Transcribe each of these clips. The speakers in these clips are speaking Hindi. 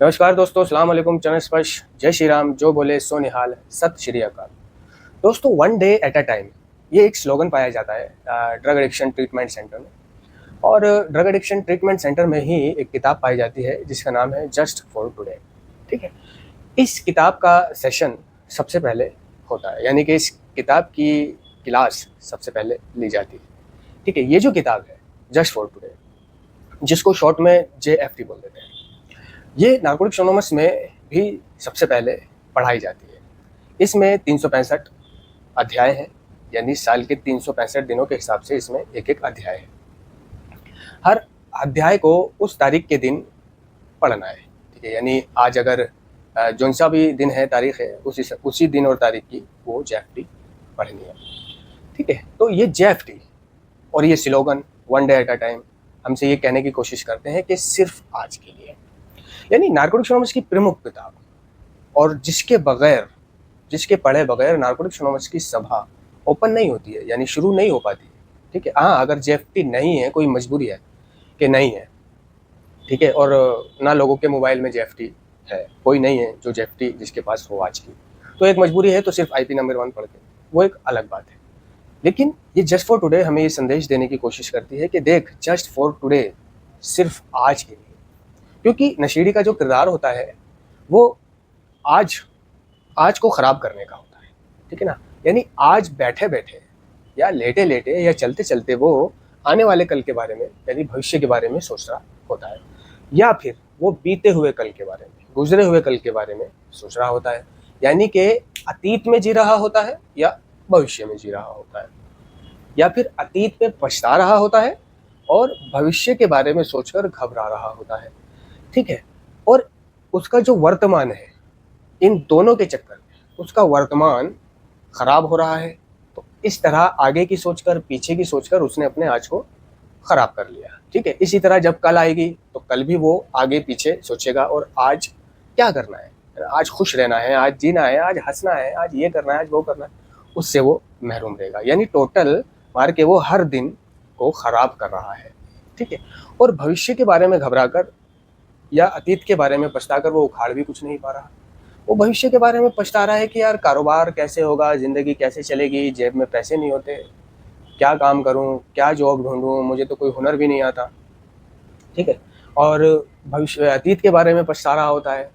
नमस्कार दोस्तों, अस्सलाम वालेकुम। चरण स्पर्श, जय श्री राम, जो बोले सो निहाल, सत श्री अकाल। दोस्तों, one day at a time, ये एक स्लोगन पाया जाता है ड्रग एडिक्शन ट्रीटमेंट सेंटर में। और ड्रग एडिक्शन ट्रीटमेंट सेंटर में ही एक किताब पाई जाती है जिसका नाम है जस्ट फॉर टुडे। ठीक है, इस किताब का सेशन सबसे पहले होता है, यानी कि इस किताब की क्लास सबसे पहले ली जाती है। ठीक है, ये जो किताब है जस्ट फॉर टुडे, जिसको शॉर्ट में JFT बोल देते हैं, ये नारकोटिक्स एनोनिमस में भी सबसे पहले पढ़ाई जाती है। इसमें 365 अध्याय हैं, यानी साल के 365 दिनों के हिसाब से इसमें एक एक अध्याय है। हर अध्याय को उस तारीख के दिन पढ़ना है। ठीक है, यानी आज अगर जौन सा भी दिन है, तारीख है, उसी दिन और तारीख की वो JFT पढ़नी है। ठीक है, तो ये JFT और ये slogan one day at a time हमसे ये कहने की कोशिश करते हैं कि सिर्फ आज के लिए, यानी नारकोटिक्स एनोनिमस की प्रमुख किताब, और जिसके पढ़े बगैर नारकोटिक्स एनोनिमस की सभा ओपन नहीं होती है, यानी शुरू नहीं हो पाती है। ठीक है, हाँ, अगर JFT नहीं है, कोई मजबूरी है कि नहीं है, ठीक है, और ना लोगों के मोबाइल में JFT है, कोई नहीं है जो JFT जिसके पास हो आज की, तो एक मजबूरी है, तो सिर्फ IP नंबर 1 पढ़ के, वो एक अलग बात है। लेकिन ये जस्ट फॉर टुडे हमें ये संदेश देने की कोशिश करती है कि देख, जस्ट फॉर टुडे, सिर्फ आज के लिए। क्योंकि नशेड़ी का जो किरदार होता है वो आज आज को ख़राब करने का होता है। ठीक है ना, यानी आज बैठे बैठे या लेटे लेटे या चलते चलते वो आने वाले कल के बारे में, यानी भविष्य के बारे में सोच रहा होता है, या फिर वो बीते हुए कल के बारे में, गुजरे हुए कल के बारे में सोच रहा होता है, यानी कि अतीत में जी रहा होता है या भविष्य में जी रहा होता है, या फिर अतीत में पछता रहा होता है और भविष्य के बारे में सोचकर घबरा रहा होता है। ठीक है, और उसका जो वर्तमान है, इन दोनों के चक्कर में उसका वर्तमान खराब हो रहा है, तो इस तरह आगे की सोचकर, पीछे की सोचकर उसने अपने आज को खराब कर लिया। ठीक है, इसी तरह जब कल आएगी तो कल भी वो आगे पीछे सोचेगा और आज क्या करना है, आज खुश रहना है, आज जीना है, आज हंसना है, आज ये करना है, आज वो करना है, उससे वो महरूम रहेगा। यानी टोटल मार के वो हर दिन को खराब कर रहा है। ठीक है, और भविष्य के बारे में घबराकर या अतीत के बारे में पछताकर वो उखाड़ भी कुछ नहीं पा रहा। वो भविष्य के बारे में पछता रहा है कि यार कारोबार कैसे होगा, ज़िंदगी कैसे चलेगी, जेब में पैसे नहीं होते, क्या काम करूं, क्या जॉब ढूंढूं, मुझे तो कोई हुनर भी नहीं आता। ठीक है, और भविष्य अतीत के बारे में पछता रहा होता है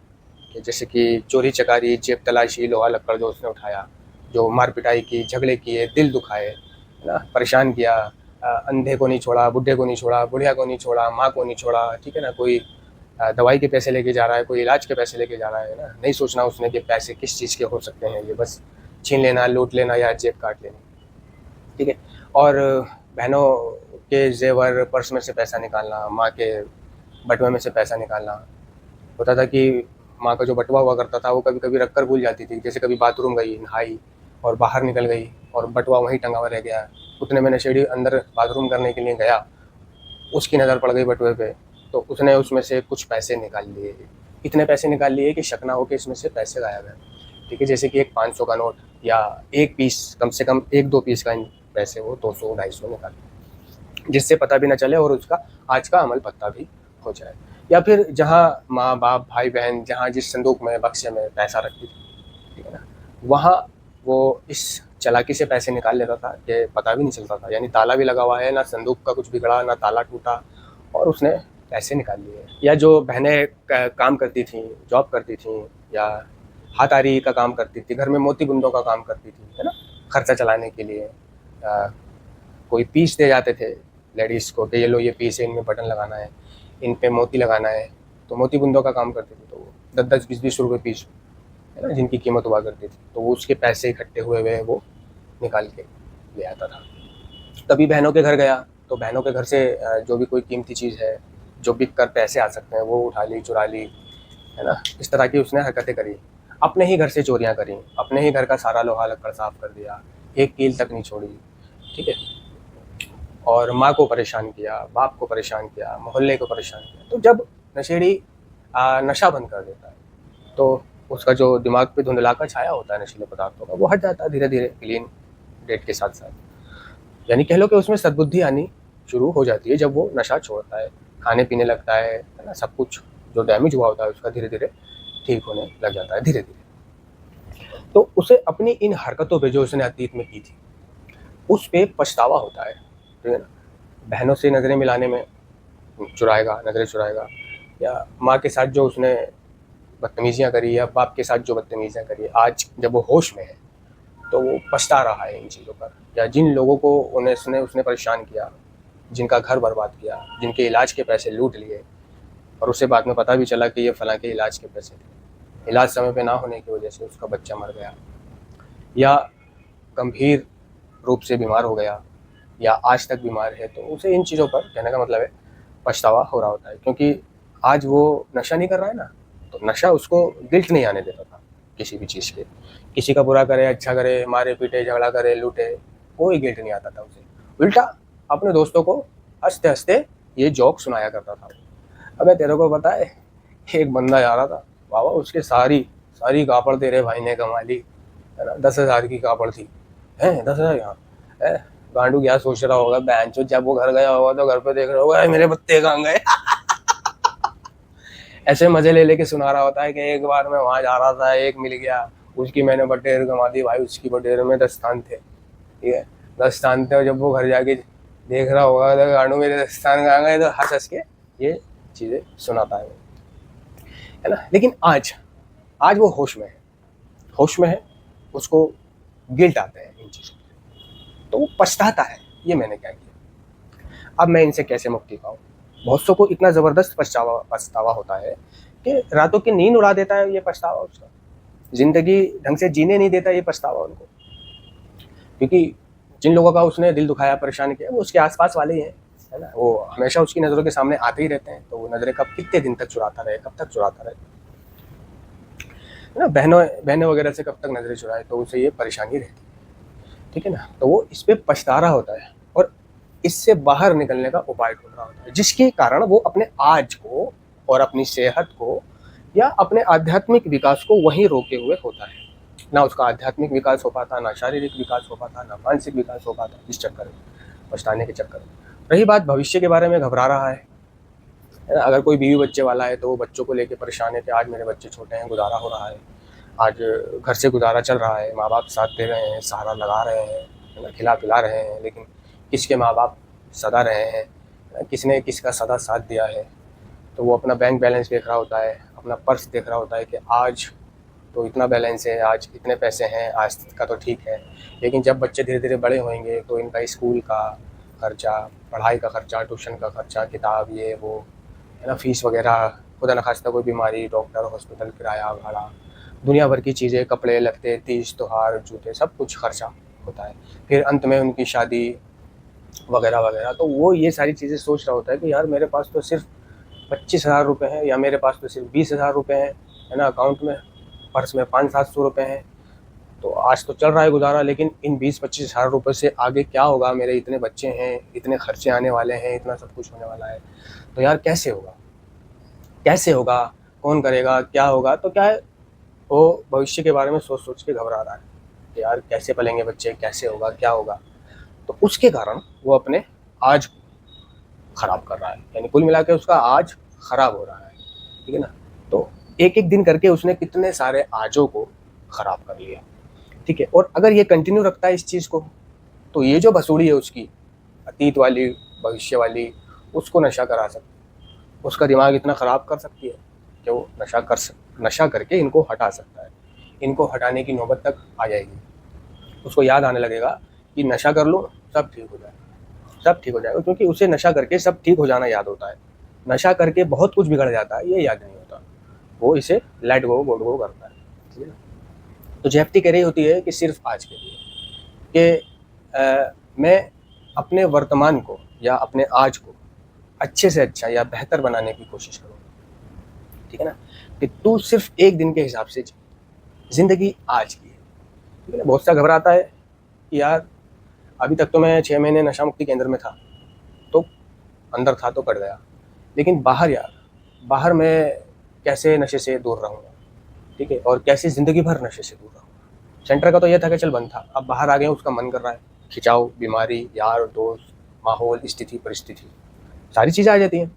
कि जैसे कि चोरी चकारी, जेब तलाशी, लोहा लक्कड़ जो उसने उठाया, जो मार पिटाई की, झगड़े किए, दिल दुखाए, है ना, परेशान किया, अंधे को नहीं छोड़ा, बुढ़े को नहीं छोड़ा, बुढ़िया को नहीं छोड़ा, माँ को नहीं छोड़ा। ठीक है ना, कोई दवाई के पैसे लेके जा रहा है, कोई इलाज के पैसे लेके जा रहा है ना, नहीं सोचना उसने कि पैसे किस चीज़ के हो सकते हैं, ये बस छीन लेना, लूट लेना या जेब काट लेना। ठीक है, और बहनों के जेवर, पर्स में से पैसा निकालना, माँ के बटुए में से पैसा निकालना। होता था कि माँ का जो बटुआ हुआ करता था वो कभी कभी रख कर भूल जाती थी, जैसे कभी बाथरूम गई, नहाई और बाहर निकल गई और बटुआ वहीं टंगा हुआ रह गया। उतने में नशेड़ी अंदर बाथरूम करने के लिए गया, उसकी नज़र पड़ गई बटुए पे, तो उसने उसमें से कुछ पैसे निकाल लिए। इतने पैसे निकाल लिए कि शक ना हो कि इसमें से पैसे गायब हैं। ठीक है, जैसे कि एक 500 का नोट या एक पीस, कम से कम 1-2 पीस का इन पैसे वो 200-250 निकाल, जिससे पता भी ना चले और उसका आज का अमल पत्ता भी हो जाए। या फिर जहाँ माँ बाप, भाई बहन, जहाँ जिस संदूक में, बक्से में पैसा रखती थी, ठीक है ना, वहाँ वो इस चालाकी से पैसे निकाल लेता था कि पता भी नहीं चलता था, यानी ताला भी लगा हुआ है, ना संदूक का कुछ बिगड़ा, ना ताला टूटा, और उसने पैसे निकाल लिए। या जो बहनें काम करती थी, जॉब करती थी, या हाथारी का काम करती थी, घर में मोती बुंदों का काम करती थी, है ना, खर्चा चलाने के लिए, कोई पीस दे जाते थे लेडीज़ को कि ये लो, ये पीस है, इनमें बटन लगाना है, इन पे मोती लगाना है, तो मोती बुंदों का काम करते थे, तो वो 10-10, 20-20 रुपये पीस, है ना, जिनकी कीमत हुआ करती थी, तो वो उसके पैसे इकट्ठे हुए हुए वो निकाल के ले आता था। तभी बहनों के घर गया, तो बहनों के घर से जो भी कोई कीमती चीज़ है, जो बिक कर पैसे आ सकते हैं, वो उठा ली, चुरा ली, है ना, इस तरह की उसने हरकतें करी। अपने ही घर से चोरियां करी, अपने ही घर का सारा लोहा लक्कड़ साफ कर दिया, एक कील तक नहीं छोड़ी। ठीक है, और माँ को परेशान किया, बाप को परेशान किया, मोहल्ले को परेशान किया। तो जब नशेड़ी नशा बंद कर देता है तो उसका जो दिमाग पे धुंधलाका छाया होता है नशीले पदार्थों का, वो हट जाता है धीरे धीरे, क्लीन डेट के साथ साथ। यानी कह लो कि उसमें सद्बुद्धि आनी शुरू हो जाती है जब वो नशा छोड़ता है, खाने पीने लगता है ना, सब कुछ जो डैमेज हुआ होता है उसका धीरे धीरे ठीक होने लग जाता है धीरे धीरे। तो उसे अपनी इन हरकतों पे जो उसने अतीत में की थी उस पे पछतावा होता है, ठीक है ना। बहनों से नज़रें मिलाने में नज़रें चुराएगा, या माँ के साथ जो उसने बदतमीजियाँ करी, या बाप के साथ जो बदतमीजियाँ करी, आज जब वो होश में है तो वो पछता रहा है इन चीज़ों पर। या जिन लोगों को उसने परेशान किया, जिनका घर बर्बाद किया, जिनके इलाज के पैसे लूट लिए, और उसे बाद में पता भी चला कि ये फलां के इलाज के पैसे थे, इलाज समय पे ना होने की वजह से उसका बच्चा मर गया, या गंभीर रूप से बीमार हो गया, या आज तक बीमार है, तो उसे इन चीज़ों पर, कहने का मतलब है, पछतावा हो रहा होता है। क्योंकि आज वो नशा नहीं कर रहा है ना, तो नशा उसको गिल्ट नहीं आने देता था किसी भी चीज़ के। किसी का बुरा करे, अच्छा करे, मारे पीटे, झगड़ा करे, लूटे, कोई गिल्ट नहीं आता था उसे। उल्टा अपने दोस्तों को हंसते हंसते ये जोक सुनाया करता था। अबे तेरे को पता है, एक बंदा जा रहा था, बाबा उसके सारी सारी कापड़ तेरे भाई ने कमा ली, है ना। 10,000 की कापड़ थी, है 10,000 यहाँ है। गांडू क्या सोच रहा होगा बैंचो, जब वो घर गया होगा तो घर पे देख रहा होगा मेरे पत्ते कहाँ गए। ऐसे मजे ले लेके सुना रहा होता है कि एक बार मैं वहां जा रहा था, एक मिल गया, उसकी मैंने बटेर कमा दी। भाई उसकी बटेर में 10 स्थान थे, ठीक है, 10 स्थान थे, और जब वो घर जाके देख रहा होगा तो गांडू मेरे 10 स्थान कहाँ गए, तो हंस हंस के ये चीजें सुनाता है ना। लेकिन आज वो होश में है, उसको गिल्ट आता है इन चीज़ों, तो वो पछताता है, ये मैंने क्या किया, अब मैं इनसे कैसे मुक्ति पाऊँ। बहुतों को इतना ज़बरदस्त पछतावा होता है कि रातों की नींद उड़ा देता है ये पछतावा उसका, ज़िंदगी ढंग से जीने नहीं देता ये पछतावा उनको। क्योंकि जिन लोगों का उसने दिल दुखाया, परेशान किया, वो उसके आसपास वाले ही हैं, है ना। वो हमेशा उसकी नज़रों के सामने आते ही रहते हैं, तो वो नज़रें कितने दिन तक चुराता रहे, कब तक चुराता रहे, है ना। बहनों वगैरह से कब तक नज़रें चुराए, तो उसे ये परेशानी रहती है, ठीक है ना। तो वो इस पर पछता रहा होता है और इससे बाहर निकलने का उपाय ढूंढ रहा होता है, जिसके कारण वो अपने आज को और अपनी सेहत को या अपने आध्यात्मिक विकास को वहीं रोके हुए होता है। ना उसका आध्यात्मिक विकास हो पाता, ना शारीरिक विकास हो पाता, ना मानसिक विकास हो पाता, इस चक्कर में, पछताने के चक्कर में। रही बात भविष्य के बारे में, घबरा रहा है ना। अगर कोई बीवी बच्चे वाला है तो वो बच्चों को लेके परेशान है कि आज मेरे बच्चे छोटे हैं, गुजारा हो रहा है, आज घर से गुजारा चल रहा है, माँ बाप साथ दे रहे हैं, सहारा लगा रहे हैं, खिला पिला रहे हैं, लेकिन किसके माँ बाप सदा रहे हैं, किसने किसका सदा साथ दिया है। तो वो अपना बैंक बैलेंस देख रहा होता है, अपना पर्स देख रहा होता है कि आज तो इतना बैलेंस है, आज इतने पैसे हैं, आज का तो ठीक है। लेकिन जब बच्चे धीरे धीरे बड़े होंगे तो इनका स्कूल का खर्चा, पढ़ाई का खर्चा, ट्यूशन का खर्चा, किताब, ये वो, है ना, फीस वगैरह, खुदा न खास्ता कोई बीमारी, डॉक्टर, हॉस्पिटल, किराया भाड़ा, दुनिया भर की चीज़ें, कपड़े लत्ते, तीज त्योहार, जूते, सब कुछ खर्चा होता है। फिर अंत में उनकी शादी वगैरह वगैरह। तो वो ये सारी चीज़ें सोच रहा होता है कि यार मेरे पास तो सिर्फ 25,000 रुपये हैं, या मेरे पास तो सिर्फ 20,000 रुपये हैं, है ना, अकाउंट में, पर्स में 500-700 रुपये हैं, तो आज तो चल रहा है गुजारा। लेकिन इन 20-25,000 रुपये से आगे क्या होगा, मेरे इतने बच्चे हैं, इतने खर्चे आने वाले हैं, इतना सब कुछ होने वाला है, तो यार कैसे होगा, कौन करेगा, क्या होगा। तो क्या है, वो भविष्य के बारे में सोच सोच के घबरा रहा है कि यार कैसे पलेंगे बच्चे, कैसे होगा, क्या होगा। तो उसके कारण वो अपने आज खराब कर रहा है, यानी कुल मिला के उसका आज खराब हो रहा है, ठीक है ना। तो एक एक दिन करके उसने कितने सारे आजों को खराब कर लिया, ठीक है। और अगर ये कंटिन्यू रखता है इस चीज़ को, तो ये जो भसूड़ी है उसकी, अतीत वाली, भविष्य वाली, उसको नशा करा सकती है, उसका दिमाग इतना ख़राब कर सकती है कि वो नशा करके इनको हटा सकता है। इनको हटाने की नौबत तक आ जाएगी, उसको याद आने लगेगा कि नशा कर लूँ सब ठीक हो जाएगा, सब ठीक हो जाएगा। क्योंकि उसे नशा करके सब ठीक हो जाना याद होता है, नशा करके बहुत कुछ बिगड़ जाता है ये याद नहीं होता। वो इसे लेट गो करता है, ठीक है ना। तो जेफ्टी कह रही होती है कि सिर्फ आज के लिए, कि मैं अपने वर्तमान को या अपने आज को अच्छे से अच्छा या बेहतर बनाने की कोशिश करूँगा, ठीक है ना। कि तू सिर्फ एक दिन के हिसाब से ज़िंदगी आज की है, ठीक है ना। बहुत सा घबराता है कि यार अभी तक तो मैं 6 महीने नशा मुक्ति केंद्र में था, तो अंदर था तो कट गया, लेकिन बाहर मैं कैसे नशे से दूर रहूँगा, ठीक है, और कैसे ज़िंदगी भर नशे से दूर रहूँगा। सेंटर का तो यह था कि चल बंद था, अब बाहर आ गए, उसका मन कर रहा है, खिंचाव, बीमारी, यार दोस्त, माहौल, स्थिति, परिस्थिति, सारी चीज़ें आ जाती हैं।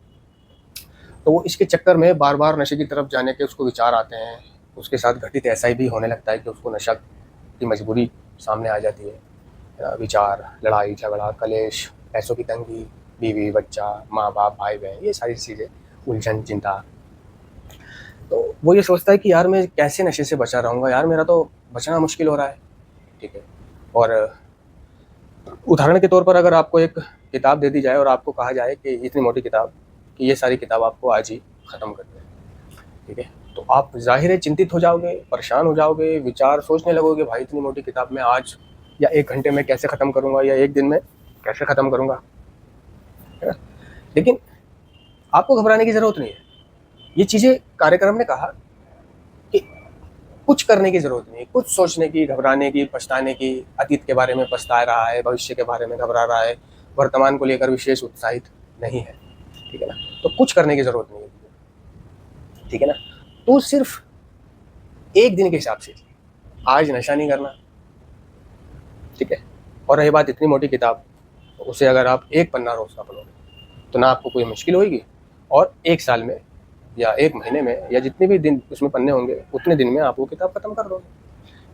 तो वो इसके चक्कर में बार बार नशे की तरफ जाने के उसको विचार आते हैं। उसके साथ घटित ऐसा ही भी होने लगता है कि उसको नशा की मजबूरी सामने आ जाती है। विचार, लड़ाई झगड़ा, कलेश, पैसों की तंगी, बीवी बच्चा, माँ बाप, भाई बहन, ये सारी चीज़ें, उलझन, चिंता। तो वो ये सोचता है कि यार मैं कैसे नशे से बचा रहूँगा, यार मेरा तो बचना मुश्किल हो रहा है। ठीक है। और उदाहरण के तौर पर अगर आपको एक किताब दे दी जाए और आपको कहा जाए कि इतनी मोटी किताब, कि ये सारी किताब आपको आज ही ख़त्म कर दे, ठीक है, तो आप ज़ाहिर है चिंतित हो जाओगे, परेशान हो जाओगे, विचार सोचने लगोगे, भाई इतनी मोटी किताब मैं आज या 1 घंटे में कैसे ख़त्म करूँगा, या 1 दिन में कैसे ख़त्म करूँगा, है ना। लेकिन आपको घबराने की ज़रूरत नहीं है। ये चीज़ें कार्यक्रम ने कहा कि कुछ करने की ज़रूरत नहीं है, कुछ सोचने की, घबराने की, पछताने की। अतीत के बारे में पछता रहा है, भविष्य के बारे में घबरा रहा है, वर्तमान को लेकर विशेष उत्साहित नहीं है, ठीक है ना। तो कुछ करने की ज़रूरत नहीं है, ठीक है ना। तो सिर्फ 1 दिन के हिसाब से, आज नशा नहीं करना, ठीक है। और रही बात इतनी मोटी किताब, तो उसे अगर आप 1 पन्ना रोज़ का पढ़ोगे तो ना आपको कोई मुश्किल होगी, और 1 साल में या 1 महीने में या जितने भी दिन उसमें पन्ने होंगे उतने दिन में आप वो किताब खत्म कर दोगे,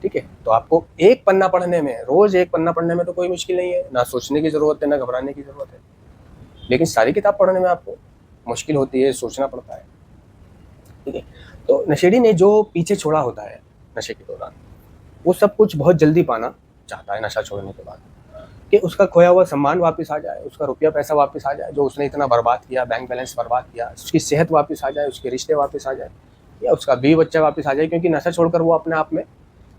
ठीक है। तो आपको 1 पन्ना पढ़ने में, रोज़ 1 पन्ना पढ़ने में तो कोई मुश्किल नहीं है, ना सोचने की ज़रूरत है, ना घबराने की ज़रूरत है। लेकिन सारी किताब पढ़ने में आपको मुश्किल होती है, सोचना पड़ता है, ठीक है। तो नशेड़ी ने जो पीछे छोड़ा होता है नशे के दौरान, वो सब कुछ बहुत जल्दी पाना चाहता है नशा छोड़ने के बाद, कि उसका खोया हुआ सम्मान वापस आ जाए, उसका रुपया पैसा वापस आ जाए जो उसने इतना बर्बाद किया, बैंक बैलेंस बर्बाद किया, उसकी सेहत वापस आ जाए, उसके रिश्ते वापस आ जाए, या उसका बीवी बच्चा वापस आ जाए। क्योंकि नशा छोड़कर वो अपने आप में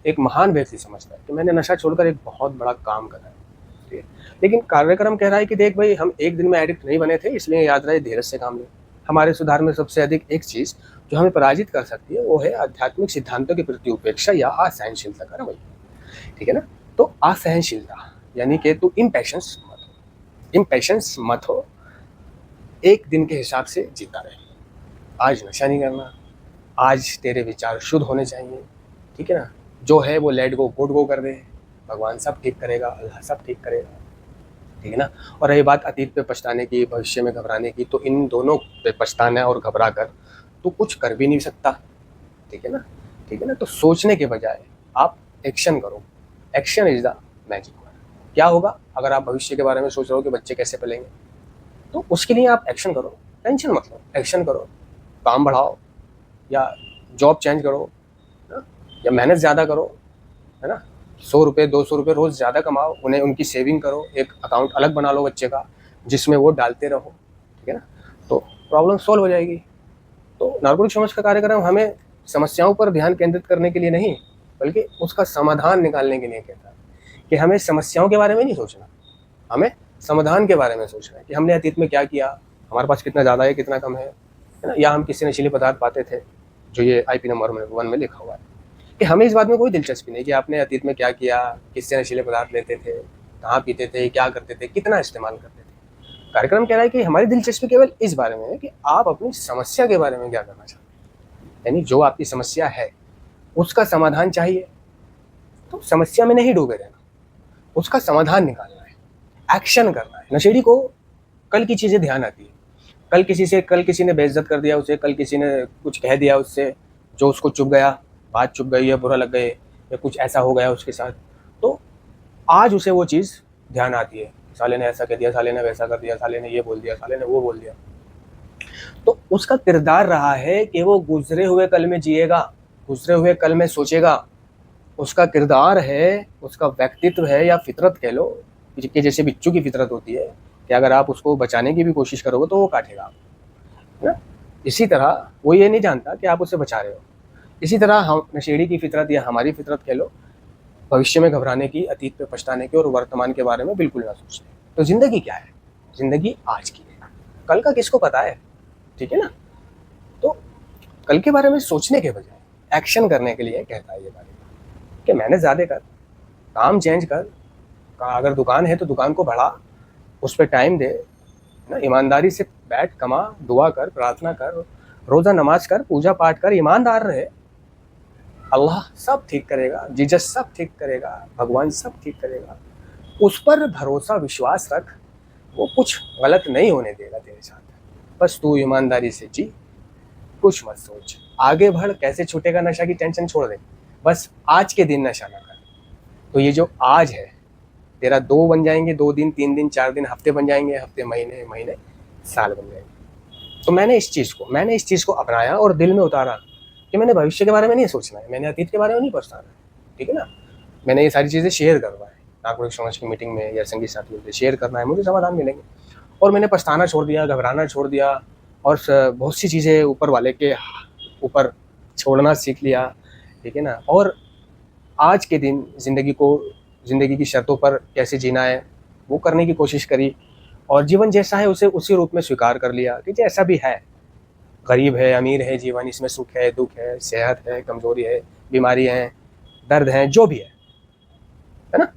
एक महान व्यक्ति समझता है कि मैंने नशा छोड़कर एक बहुत बड़ा काम करा है, ठीक है। लेकिन कार्यक्रम कह रहा है कि देख भाई, हम 1 दिन में एडिक्ट नहीं बने थे, इसलिए याद रहे धीरज से काम लें। हमारे सुधार में सबसे अधिक एक चीज़ जो हमें पराजित कर सकती है वो है आध्यात्मिक सिद्धांतों के प्रति उपेक्षा या असहनशीलता का रवैया, ठीक है ना। तो असहनशीलता यानी कि तू इम्पेशेंस मत हो, 1 दिन के हिसाब से जीता रहे। आज नशा नहीं करना, आज तेरे विचार शुद्ध होने चाहिए, ठीक है ना। जो है वो लेट गो, गुड गो कर दे, भगवान सब ठीक करेगा, अल्लाह सब ठीक करेगा, ठीक है ना। और रही बात अतीत पे पछताने की, भविष्य में घबराने की, तो इन दोनों पे पछताना और घबरा कर तो कुछ कर भी नहीं सकता, ठीक है ना, ठीक है ना। तो सोचने के बजाय आप एक्शन करो। Action is the magic word. क्या होगा अगर आप भविष्य के बारे में सोच रहे हो कि बच्चे कैसे पलेंगे, तो उसके लिए आप एक्शन करो, टेंशन मत लो, एक्शन करो, काम बढ़ाओ, या जॉब चेंज करो, है ना? या मेहनत ज़्यादा करो, है ना। 100 रुपये 200 रुपये रोज़ ज़्यादा कमाओ, उन्हें उनकी सेविंग करो, एक अकाउंट अलग बना लो बच्चे का जिसमें वो डालते रहो, ठीक है ना। तो प्रॉब्लम सॉल्व हो जाएगी। तो नारकोटिक समाज का कार्यक्रम हमें समस्याओं पर ध्यान केंद्रित करने के लिए नहीं, बल्कि उसका समाधान निकालने के लिए कहता है कि हमें समस्याओं के बारे में नहीं सोचना, हमें समाधान के बारे में सोचना है कि हमने अतीत में क्या किया, हमारे पास कितना ज़्यादा है, कितना कम है ना। या हम किसी नशीले पदार्थ पाते थे, जो ये IP नंबर 1 में लिखा हुआ है, कि हमें इस बात में कोई दिलचस्पी नहीं कि आपने अतीत में क्या किया, किससे नशीले पदार्थ लेते थे, कहाँ पीते थे, क्या करते थे, कितना इस्तेमाल करते थे। कार्यक्रम कह रहा है कि हमारी दिलचस्पी केवल इस बारे में है कि आप अपनी समस्या के बारे में क्या करना चाहते हैं, यानी जो आपकी समस्या है उसका समाधान चाहिए, तो समस्या में नहीं डूबे रहना, उसका समाधान निकालना है, एक्शन करना है। नशेड़ी को कल की चीज़ें ध्यान आती है, कल किसी ने बेइज्जत कर दिया उसे, कल किसी ने कुछ कह दिया उससे जो उसको चुभ गया, बात चुभ गई या बुरा लग गए, या कुछ ऐसा हो गया उसके साथ, तो आज उसे वो चीज़ ध्यान आती है, साले ने ऐसा कह दिया, साले ने वैसा कर दिया, साले ने ये बोल दिया, साले ने वो बोल दिया। तो उसका किरदार रहा है कि वो गुजरे हुए कल में जिएगा, गुजरे हुए कल में सोचेगा। उसका किरदार है, उसका व्यक्तित्व है, या फितरत कह लो, कि जैसे बिच्छू की फितरत होती है कि अगर आप उसको बचाने की भी कोशिश करोगे तो वो काटेगा, है ना। इसी तरह वो ये नहीं जानता कि आप उसे बचा रहे हो। इसी तरह हम नशेड़ी की फितरत या हमारी फितरत कह लो, भविष्य में घबराने की, अतीत पे पछताने की और वर्तमान के बारे में बिल्कुल ना सोचते। तो ज़िंदगी क्या है? ज़िंदगी आज की है, कल का किसको पता है, ठीक है ना। तो कल के बारे में सोचने के बजाय एक्शन करने के लिए कहता है ये बारे में कि मेहनत ज़्यादा कर, काम चेंज कर, अगर दुकान है तो दुकान को बढ़ा, उस पर टाइम दे ना, ईमानदारी से बैठ, कमा, दुआ कर, प्रार्थना कर, रोज़ा नमाज कर, पूजा पाठ कर, ईमानदार रहे, अल्लाह सब ठीक करेगा, जीसस सब ठीक करेगा, भगवान सब ठीक करेगा। उस पर भरोसा विश्वास रख, वो कुछ गलत नहीं होने देगा तेरे साथ, बस तू ईमानदारी से जी, कुछ मत सोच, आगे बढ़, कैसे छूटेगा नशा की टेंशन छोड़ दे, बस आज के दिन नशा ना कर। तो ये जो आज है तेरा 2 बन जाएंगे, 2 दिन, 3 दिन, 4 दिन, हफ्ते बन जाएंगे, हफ्ते, महीने, महीने साल बन जाएंगे। तो मैंने इस चीज़ को अपनाया और दिल में उतारा कि मैंने भविष्य के बारे में नहीं सोचना है, मैंने अतीत के बारे में नहीं पछताना है, ठीक है ना। मैंने ये सारी चीज़ें शेयर करना है, नागरिक समाज की मीटिंग में या संगी साथियों से शेयर करना है, मुझे समाधान मिलेंगे। और मैंने पछताना छोड़ दिया, घबराना छोड़ दिया, और बहुत सी चीज़ें ऊपर वाले के ऊपर छोड़ना सीख लिया, ठीक है ना। और आज के दिन ज़िंदगी की शर्तों पर कैसे जीना है वो करने की कोशिश करी, और जीवन जैसा है उसे उसी रूप में स्वीकार कर लिया कि जैसा भी है, गरीब है, अमीर है, जीवन इसमें सुख है, दुख है, सेहत है, कमजोरी है, बीमारी है, दर्द है, जो भी है ना।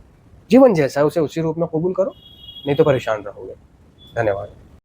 जीवन जैसा है उसे उसी रूप में कबूल करो, नहीं तो परेशान रहोगे। धन्यवाद।